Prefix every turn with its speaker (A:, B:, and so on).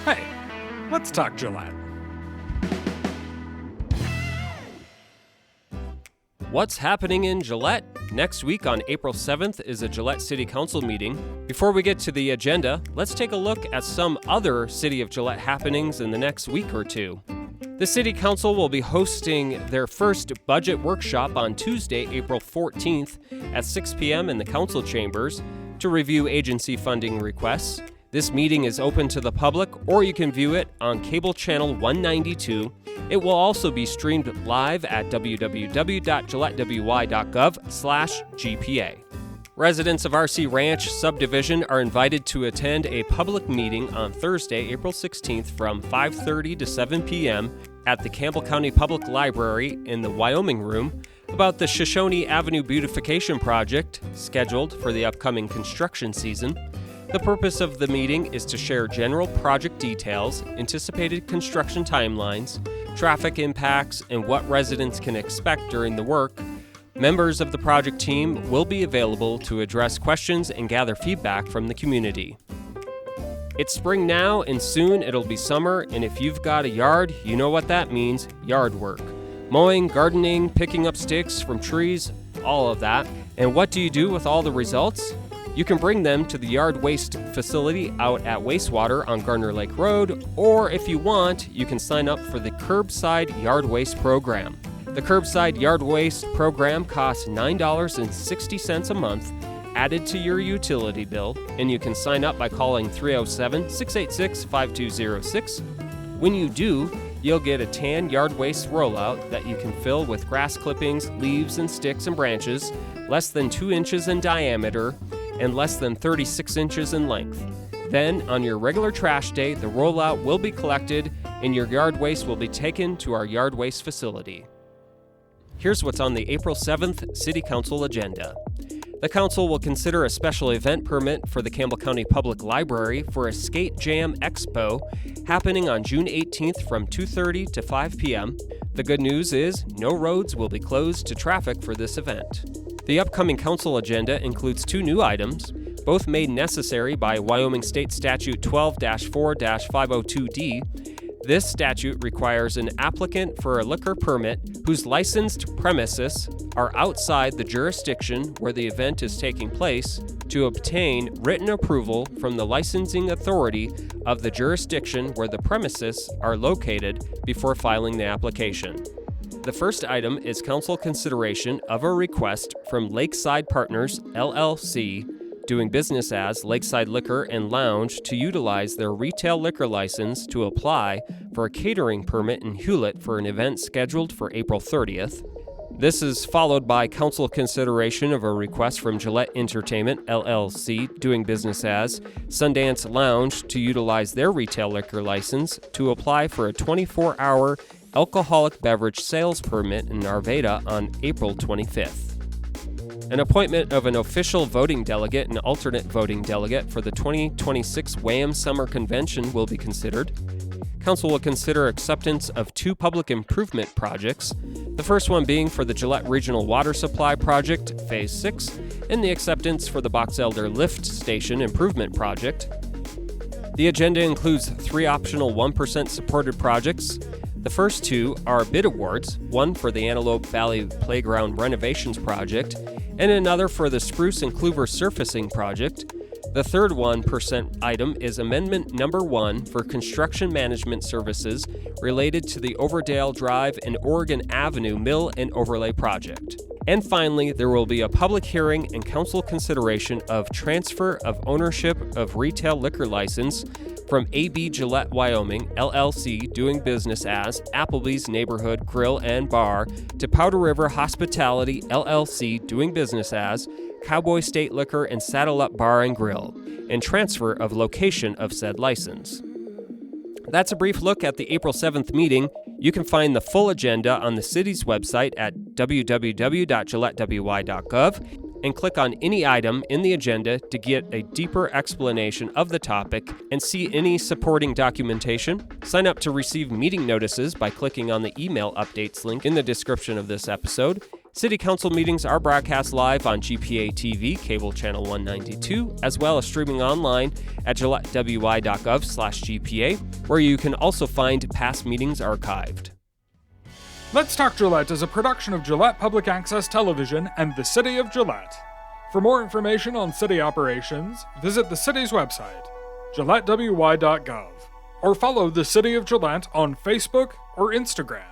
A: Hey, let's talk Gillette.
B: What's happening in Gillette? Next week on April 7th is a Gillette City Council meeting. Before we get to the agenda, let's take a look at some other City of Gillette happenings in the next week or two. The City Council will be hosting their first budget workshop on Tuesday, April 14th at 6 p.m. in the council chambers to review agency funding requests. This meeting is open to the public, or you can view it on cable channel 192. It will also be streamed live at www.gillettewy.gov/GPA. Residents of RC Ranch Subdivision are invited to attend a public meeting on Thursday, April 16th from 5:30 to 7 p.m. at the Campbell County Public Library in the Wyoming Room about the Shoshone Avenue Beautification Project scheduled for the upcoming construction season. The purpose of the meeting is to share general project details, anticipated construction timelines, traffic impacts, and what residents can expect during the work. Members of the project team will be available to address questions and gather feedback from the community. It's spring now, and soon it'll be summer, and if you've got a yard, you know what that means: yard work. Mowing, gardening, picking up sticks from trees, all of that. And what do you do with all the results? You can bring them to the yard waste facility out at Wastewater on Garner Lake Road, or if you want, you can sign up for the Curbside Yard Waste Program. The Curbside Yard Waste Program costs $9.60 a month, added to your utility bill, and you can sign up by calling 307-686-5206. When you do, you'll get a tan yard waste rollout that you can fill with grass clippings, leaves, and sticks and branches, less than 2 inches in diameter, and less than 36 inches in length. Then, on your regular trash day, the rollout will be collected and your yard waste will be taken to our yard waste facility. Here's what's on the April 7th City Council agenda. The Council will consider a special event permit for the Campbell County Public Library for a Skate Jam Expo happening on June 18th from 2:30 to 5 p.m. The good news is no roads will be closed to traffic for this event. The upcoming council agenda includes 2 new items, both made necessary by Wyoming State Statute 12-4-502D. This statute requires an applicant for a liquor permit whose licensed premises are outside the jurisdiction where the event is taking place to obtain written approval from the licensing authority of the jurisdiction where the premises are located before filing the application. The first item is council consideration of a request from Lakeside Partners, LLC, doing business as Lakeside Liquor and Lounge, to utilize their retail liquor license to apply for a catering permit in Hewlett for an event scheduled for April 30th. This is followed by council consideration of a request from Gillette Entertainment, LLC, doing business as Sundance Lounge, to utilize their retail liquor license to apply for a 24-hour alcoholic beverage sales permit in Arvada on April 25th. An appointment of an official voting delegate and alternate voting delegate for the 2026 WAM Summer Convention will be considered. Council will consider acceptance of 2 public improvement projects, the first one being for the Gillette Regional Water Supply Project, Phase 6, and the acceptance for the Box Elder Lift Station Improvement Project. The agenda includes 3 optional 1% supported projects. The first 2 are bid awards, one for the Antelope Valley Playground Renovations Project, and another for the Spruce and Clover Surfacing Project. The third 1% item is Amendment Number 1 for construction management services related to the Overdale Drive and Oregon Avenue Mill and Overlay Project. And finally, there will be a public hearing and council consideration of transfer of ownership of retail liquor license from AB Gillette Wyoming, LLC, doing business as Applebee's Neighborhood Grill and Bar, to Powder River Hospitality, LLC, doing business as Cowboy State Liquor and Saddle Up Bar and Grill, and transfer of location of said license. That's a brief look at the April 7th meeting. You can find the full agenda on the city's website at www.gillettewy.gov and click on any item in the agenda to get a deeper explanation of the topic and see any supporting documentation. Sign up to receive meeting notices by clicking on the email updates link in the description of this episode. City Council meetings are broadcast live on GPA TV, cable channel 192, as well as streaming online at gillettewy.gov/GPA, where you can also find past meetings archived.
A: Let's Talk Gillette is a production of Gillette Public Access Television and the City of Gillette. For more information on city operations, visit the city's website, gillettewy.gov, or follow the City of Gillette on Facebook or Instagram.